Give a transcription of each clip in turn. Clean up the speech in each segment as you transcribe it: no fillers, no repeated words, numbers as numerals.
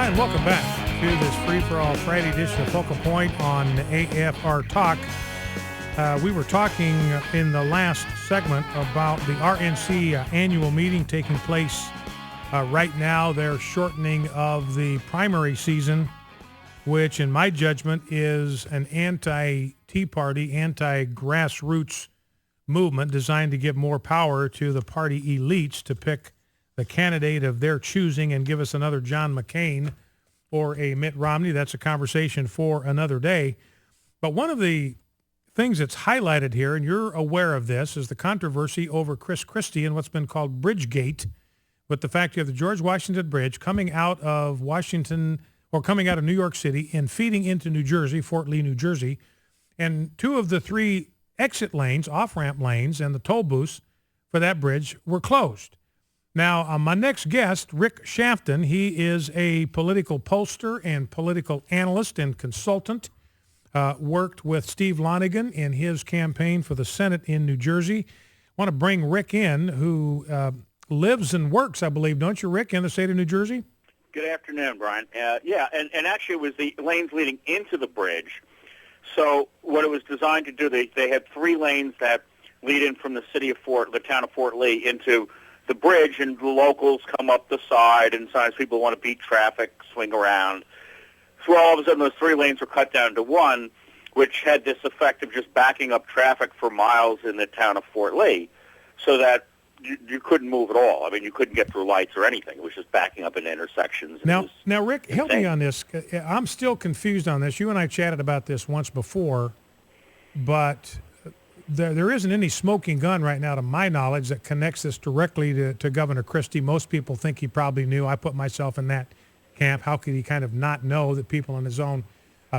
Hi, and welcome back to this free-for-all Friday edition of Focal Point on AFR Talk. We were talking in the last segment about the RNC annual meeting taking place right now. They're shortening of the primary season, which in my judgment is an anti-Tea Party, anti-grassroots movement designed to give more power to the party elites to pick the candidate of their choosing and give us another John McCain or a Mitt Romney. That's a conversation for another day. But one of the things that's highlighted here, and you're aware of this, is the controversy over Christie and what's been called Bridgegate, with the fact you have the George Washington Bridge coming out of Washington or coming out of New York City and feeding into New Jersey, Fort Lee, New Jersey. And two of the three exit lanes, off-ramp lanes, and the toll booths for that bridge were closed. Now, my next guest, Rick Shaftan, he is a political pollster and political analyst and consultant, worked with Steve Lonigan in his campaign for the Senate in New Jersey. I want to bring Rick in, who lives and works, I believe, don't you, Rick, in the state of New Jersey? Good afternoon, Brian. And actually it was the lanes leading into the bridge. So what it was designed to do, they had three lanes that lead in from the town of Fort Lee into the bridge, and the locals come up the side, and sometimes people want to beat traffic, swing around. So all of a sudden those three lanes were cut down to one, which had this effect of just backing up traffic for miles in the town of Fort Lee, so that you couldn't move at all. I mean, you couldn't get through lights or anything. It was just backing up in intersections. Now, Rick, help me on this. I'm still confused on this. You and I chatted about this once before, but there isn't any smoking gun right now, to my knowledge, that connects this directly to Governor Christie. Most people think he probably knew. I put myself in that camp. How could he kind of not know that people on his own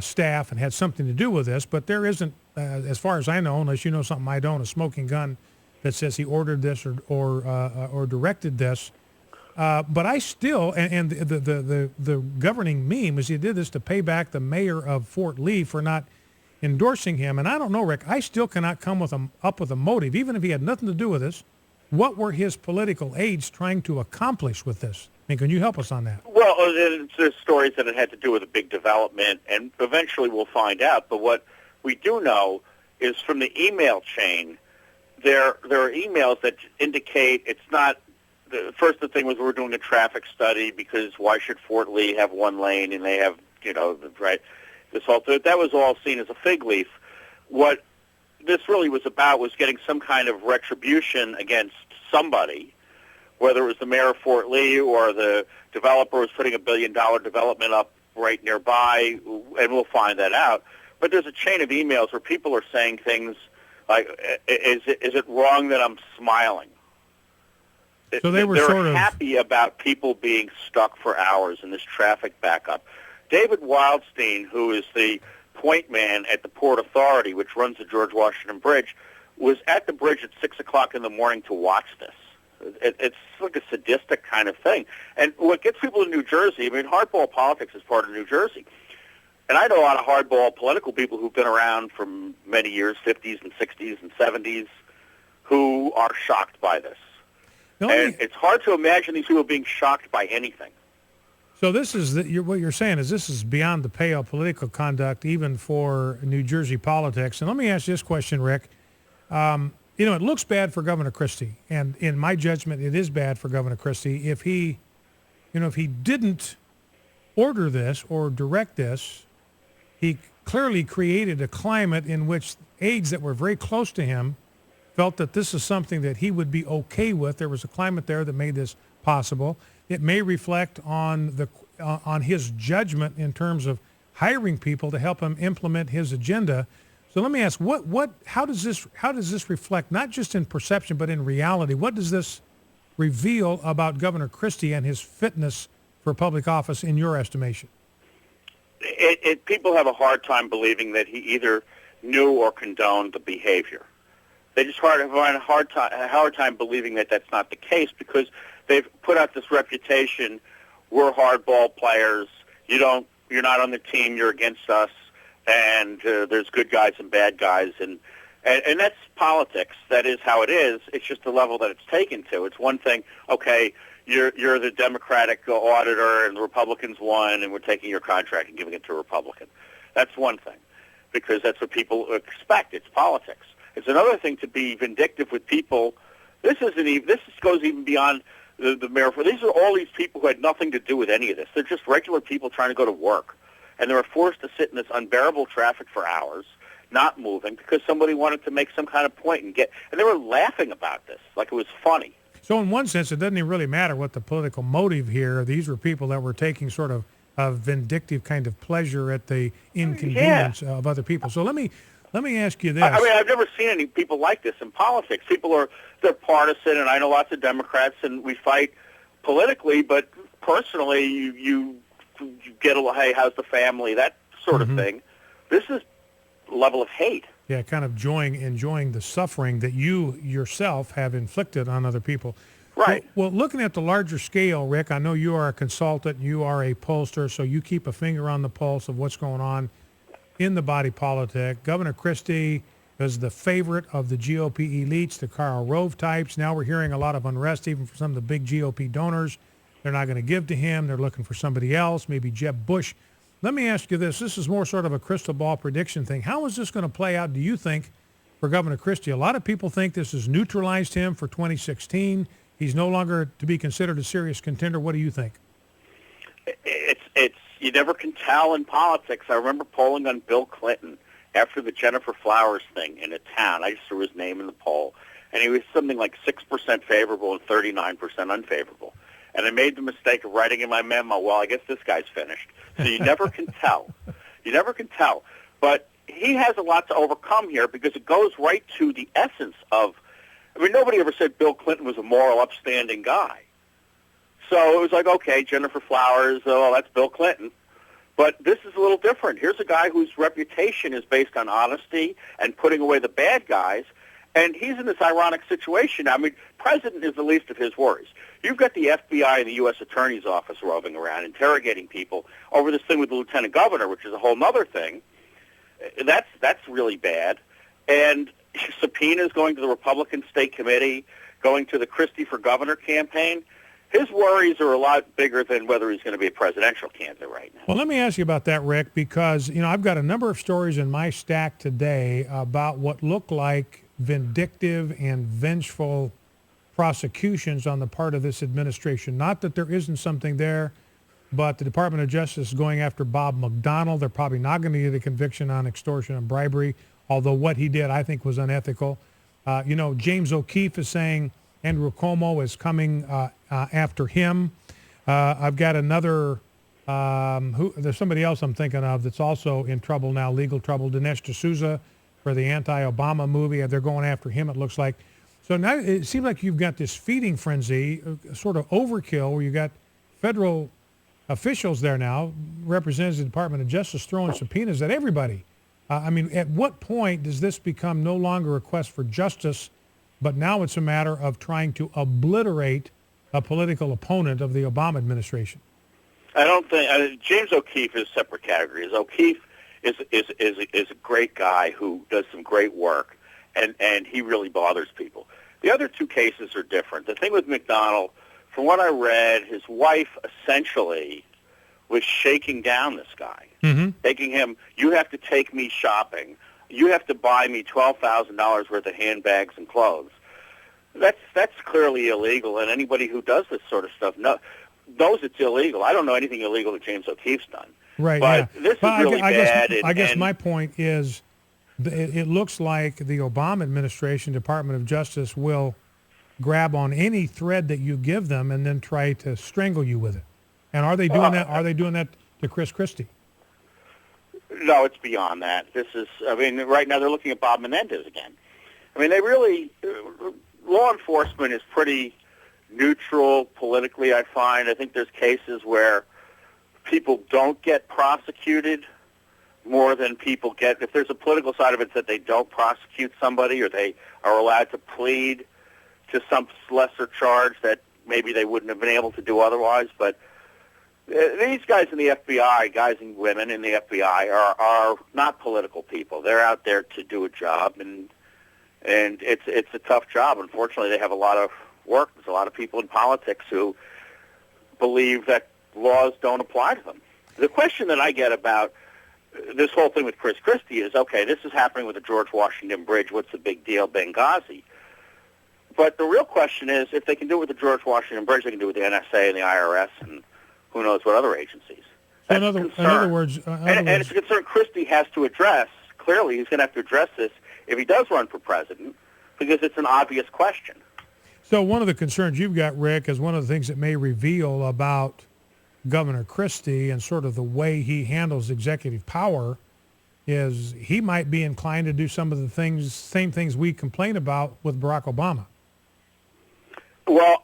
staff and had something to do with this? But there isn't, as far as I know, unless you know something I don't, a smoking gun that says he ordered this or directed this. But I still, and the governing meme is he did this to pay back the mayor of Fort Lee for not endorsing him. And I don't know, Rick, I still cannot come up with a motive, even if he had nothing to do with this. What were his political aides trying to accomplish with this? I mean, can you help us on that? Well, there's stories that it had to do with a big development, and eventually we'll find out. But what we do know is from the email chain, there are emails that indicate it's not. The thing was we're doing a traffic study because why should Fort Lee have one lane and they have, right? That was all seen as a fig leaf. What this really was about was getting some kind of retribution against somebody, whether it was the mayor of Fort Lee or the developer was putting $1 billion development up right nearby, and we'll find that out. But there's a chain of emails where people are saying things like, is it wrong that I'm smiling? So they're happy about people being stuck for hours in this traffic backup. David Wildstein, who is the point man at the Port Authority, which runs the George Washington Bridge, was at the bridge at 6 o'clock in the morning to watch this. It's like a sadistic kind of thing. And what gets people in New Jersey, I mean, hardball politics is part of New Jersey. And I know a lot of hardball political people who've been around for many years, 50s and 60s and 70s, who are shocked by this. And it's hard to imagine these people being shocked by anything. So this is what you're saying is this is beyond the pale political conduct, even for New Jersey politics. And let me ask you this question, Rick. It looks bad for Governor Christie, and in my judgment, it is bad for Governor Christie if he didn't order this or direct this. He clearly created a climate in which aides that were very close to him felt that this is something that he would be okay with. There was a climate there that made this possible. It may reflect on his judgment in terms of hiring people to help him implement his agenda. So let me ask, how does this reflect not just in perception but in reality? What does this reveal about Governor Christie and his fitness for public office in your estimation? People have a hard time believing that he either knew or condoned the behavior. They just find a hard time believing that that's not the case because they've put out this reputation: we're hardball players. You're not on the team. You're against us. And there's good guys and bad guys, and that's politics. That is how it is. It's just the level that it's taken to. It's one thing, okay, you're the Democratic auditor and the Republicans won, and we're taking your contract and giving it to a Republican. That's one thing, because that's what people expect. It's politics. It's another thing to be vindictive with people. This goes even beyond the mayor. These are all these people who had nothing to do with any of this. They're just regular people trying to go to work, and they were forced to sit in this unbearable traffic for hours, not moving, because somebody wanted to make some kind of point and they were laughing about this like it was funny. So in one sense, it doesn't even really matter what the political motive here. These were people that were taking sort of a vindictive kind of pleasure at the inconvenience of other people. So let me ask you this. I mean, I've never seen any people like this in politics. They're partisan, and I know lots of Democrats, and we fight politically, but personally, you get a, hey, how's the family, that sort of thing. This is a level of hate. Yeah, kind of enjoying the suffering that you yourself have inflicted on other people. Right. Well, looking at the larger scale, Rick, I know you are a consultant, you are a pollster, so you keep a finger on the pulse of what's going on in the body politic. Governor Christie is the favorite of the GOP elites, the Karl Rove types. Now we're hearing a lot of unrest even from some of the big GOP donors. They're not going to give to him. They're looking for somebody else, maybe Jeb Bush. Let me ask you this. This is more sort of a crystal ball prediction thing. How is this going to play out, do you think, for Governor Christie? A lot of people think this has neutralized him for 2016. He's no longer to be considered a serious contender. What do you think? It's you never can tell in politics. I remember polling on Bill Clinton after the Jennifer Flowers thing in a town. I just threw his name in the poll, and he was something like 6% favorable and 39% unfavorable. And I made the mistake of writing in my memo, well, I guess this guy's finished. So you never can tell. You never can tell. But he has a lot to overcome here because it goes right to the essence of, I mean, nobody ever said Bill Clinton was a moral, upstanding guy. So it was like, okay, Jennifer Flowers, oh, that's Bill Clinton. But this is a little different. Here's a guy whose reputation is based on honesty and putting away the bad guys, and he's in this ironic situation. I mean, president is the least of his worries. You've got the FBI and the U.S. Attorney's Office roving around, interrogating people over this thing with the lieutenant governor, which is a whole other thing. That's really bad. And subpoenas going to the Republican State Committee, going to the Christie for Governor campaign. His worries are a lot bigger than whether he's going to be a presidential candidate right now. Well, let me ask you about that, Rick, because, I've got a number of stories in my stack today about what look like vindictive and vengeful prosecutions on the part of this administration. Not that there isn't something there, but the Department of Justice is going after Bob McDonnell. They're probably not going to get a conviction on extortion and bribery, although what he did, I think, was unethical. James O'Keefe is saying Andrew Cuomo is coming after him. I've got another, there's somebody else I'm thinking of that's also in trouble now, legal trouble, Dinesh D'Souza for the anti-Obama movie. They're going after him, it looks like. So now it seems like you've got this feeding frenzy, sort of overkill, where you've got federal officials there now, representatives of the Department of Justice throwing subpoenas at everybody. At what point does this become no longer a quest for justice, but now it's a matter of trying to obliterate a political opponent of the Obama administration? I don't think James O'Keefe is separate categories. O'Keefe is a great guy who does some great work, and he really bothers people. The other two cases are different. The thing with McDonnell, from what I read, his wife essentially was shaking down this guy, taking him, you have to take me shopping. You have to buy me $12,000 worth of handbags and clothes. That's clearly illegal, and anybody who does this sort of stuff knows it's illegal. I don't know anything illegal that James O'Keefe's done. Right, but this is really bad. I guess my point is it looks like the Obama administration, Department of Justice, will grab on any thread that you give them and then try to strangle you with it. And are they doing that? Are they doing that to Chris Christie? No, it's beyond that. Right now they're looking at Bob Menendez again. Law enforcement is pretty neutral politically, I find. I think there's cases where people don't get prosecuted more than people get. If there's a political side of it that they don't prosecute somebody or they are allowed to plead to some lesser charge that maybe they wouldn't have been able to do otherwise. But these guys in the FBI, guys and women in the FBI, are not political people. They're out there to do a job, and it's a tough job. Unfortunately, they have a lot of work. There's a lot of people in politics who believe that laws don't apply to them. The question that I get about this whole thing with Christie is, okay, this is happening with the George Washington Bridge. What's the big deal, Benghazi? But the real question is, if they can do it with the George Washington Bridge, they can do it with the NSA and the IRS and who knows what other agencies. In other words, and it's a concern Christie has to address. Clearly, he's going to have to address this if he does run for president, because it's an obvious question. So one of the concerns you've got, Rick, is one of the things that may reveal about Governor Christie and sort of the way he handles executive power is he might be inclined to do some of the same things we complain about with Barack Obama. Well,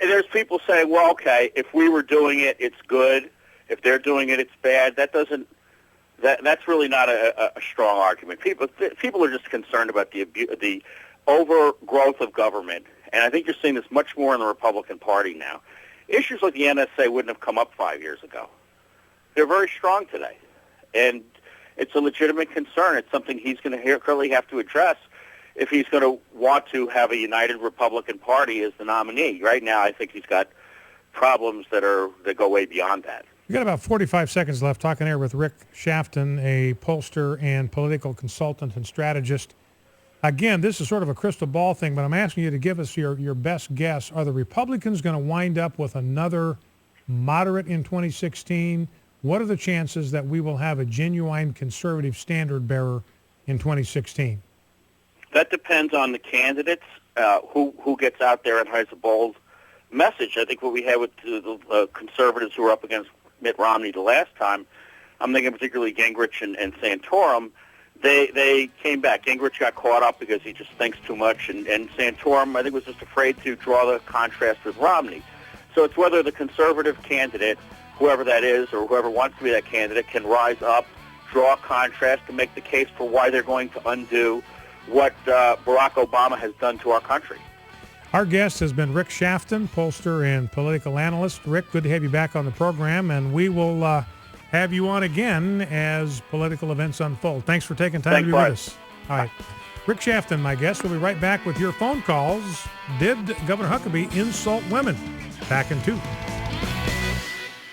there's people saying, well, okay, if we were doing it, it's good. If they're doing it, it's bad. That's really not a strong argument. People are just concerned about the overgrowth of government, and I think you're seeing this much more in the Republican Party now. Issues like the NSA wouldn't have come up 5 years ago. They're very strong today, and it's a legitimate concern. It's something he's going to clearly have to address if he's going to want to have a united Republican Party as the nominee. Right now, I think he's got problems that go way beyond that. We've got about 45 seconds left talking here with Rick Shaftan, a pollster and political consultant and strategist. Again, this is sort of a crystal ball thing, but I'm asking you to give us your best guess. Are the Republicans going to wind up with another moderate in 2016? What are the chances that we will have a genuine conservative standard bearer in 2016? That depends on the candidates, who gets out there and has a bold message. I think what we had with the conservatives who were up against Mitt Romney the last time, I'm thinking particularly Gingrich and Santorum, they came back. Gingrich got caught up because he just thinks too much, and Santorum, I think, was just afraid to draw the contrast with Romney. So it's whether the conservative candidate, whoever that is, or whoever wants to be that candidate, can rise up, draw a contrast, and make the case for why they're going to undo what Barack Obama has done to our country. Our guest has been Rick Shaftan, pollster and political analyst. Rick, good to have you back on the program, and we will have you on again as political events unfold. Thanks for taking time to be with us. All right. Rick Shaftan, my guest. We'll be right back with your phone calls. Did Governor Huckabee insult women? Back in 2.